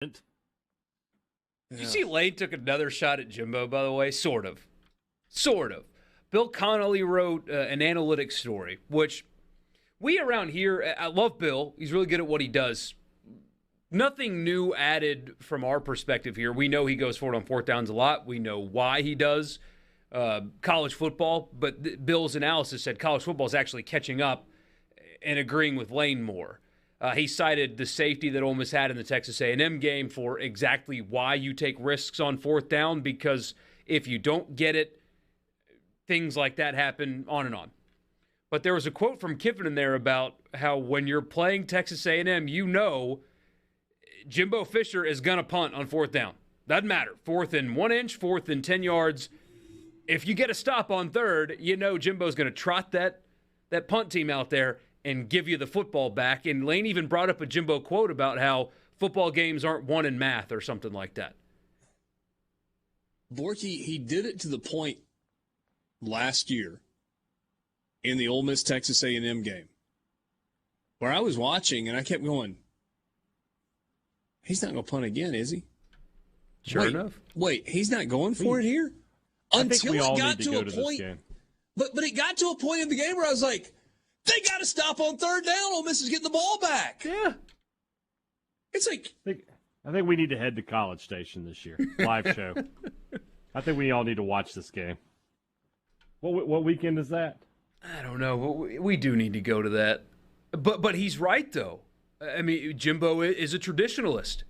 Did you see Lane took another shot at Jimbo, by the way? Sort of. Bill Connolly wrote an analytics story, which we around here, I love Bill. He's really good at what he does. Nothing new added from our perspective here. We know he goes for it on fourth downs a lot. We know why he does college football, but Bill's analysis said college football is actually catching up and agreeing with Lane more. He cited the safety that Ole Miss had in the Texas A&M game for exactly why you take risks on fourth down, because if you don't get it, things like that happen, on and on. But there was a quote from Kiffin in there about how when you're playing Texas A&M, you know Jimbo Fisher is going to punt on fourth down. Doesn't matter. Fourth and 1 inch, fourth and 10 yards. If you get a stop on third, you know Jimbo's going to trot that punt team out there and give you the football back. And Lane even brought up a Jimbo quote about how football games aren't won in math or something like that. Borky, he did it to the point last year in the Ole Miss Texas A&M game where I was watching and I kept going, he's not going to punt again, is he? Sure enough. Wait, he's not going for it here? Until it got to a point. But it got to a point in the game where I was like, they got to stop on third down. Ole Miss is getting the ball back. Yeah. It's like, I think we need to head to College Station this year. Live show. I think we all need to watch this game. What weekend is that? I don't know. We do need to go to that. But he's right, though. I mean, Jimbo is a traditionalist.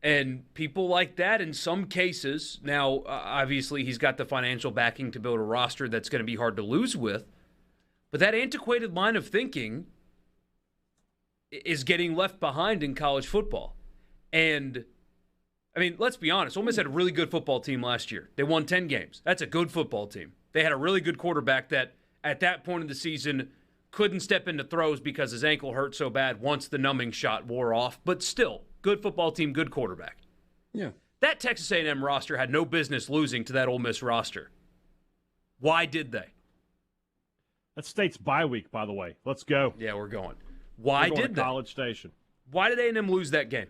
And people like that in some cases, now, obviously, he's got the financial backing to build a roster that's going to be hard to lose with. But that antiquated line of thinking is getting left behind in college football. And, I mean, let's be honest. Ole Miss had a really good football team last year. They won 10 games. That's a good football team. They had a really good quarterback that, at that point of the season, couldn't step into throws because his ankle hurt so bad once the numbing shot wore off. But still, good football team, good quarterback. Yeah. That Texas A&M roster had no business losing to that Ole Miss roster. Why did they? That's State's bye week, by the way. Let's go. Yeah, we're going. Why we're going did to they? College Station. Why did A&M lose that game?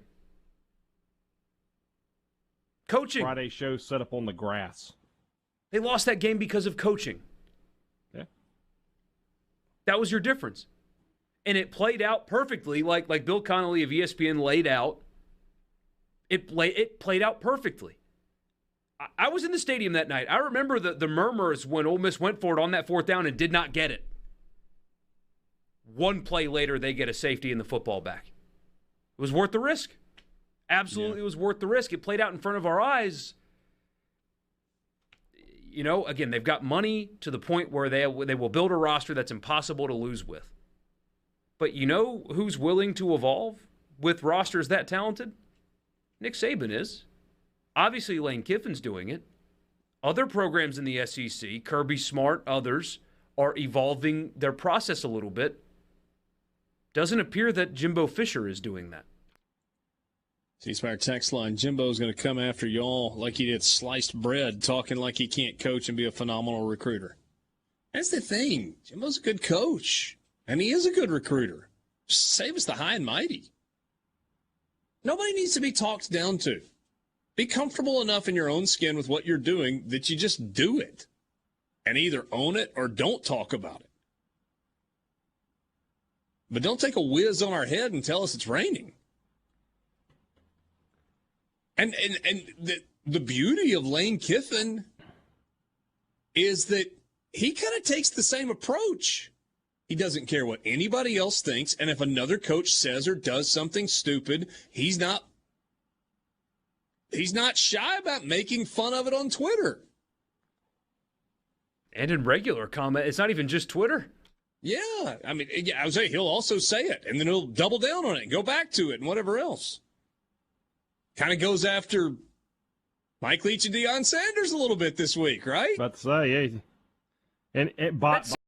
Coaching. Friday show set up on the grass. They lost that game because of coaching. Yeah. That was your difference. And it played out perfectly, like Bill Connolly of ESPN laid out. It played out perfectly. I was in the stadium that night. I remember the murmurs when Ole Miss went for it on that fourth down and did not get it. One play later, they get a safety and the football back. It was worth the risk. Absolutely, It was worth the risk. It played out in front of our eyes. You know, again, they've got money to the point where they will build a roster that's impossible to lose with. But you know who's willing to evolve with rosters that talented? Nick Saban is. Obviously, Lane Kiffin's doing it. Other programs in the SEC, Kirby Smart, others, are evolving their process a little bit. Doesn't appear that Jimbo Fisher is doing that. C-Spire text line, Jimbo's going to come after y'all like he did sliced bread, talking like he can't coach and be a phenomenal recruiter. That's the thing. Jimbo's a good coach, and he is a good recruiter. Save us the high and mighty. Nobody needs to be talked down to. Be comfortable enough in your own skin with what you're doing that you just do it and either own it or don't talk about it. But don't take a whiz on our head and tell us it's raining. And the beauty of Lane Kiffin is that he kind of takes the same approach. He doesn't care what anybody else thinks, and if another coach says or does something stupid, he's not shy about making fun of it on Twitter. And in regular comment, it's not even just Twitter. Yeah, I mean, I would say he'll also say it, and then he'll double down on it and go back to it and whatever else. Kind of goes after Mike Leach and Deion Sanders a little bit this week, right? About to say, yeah. And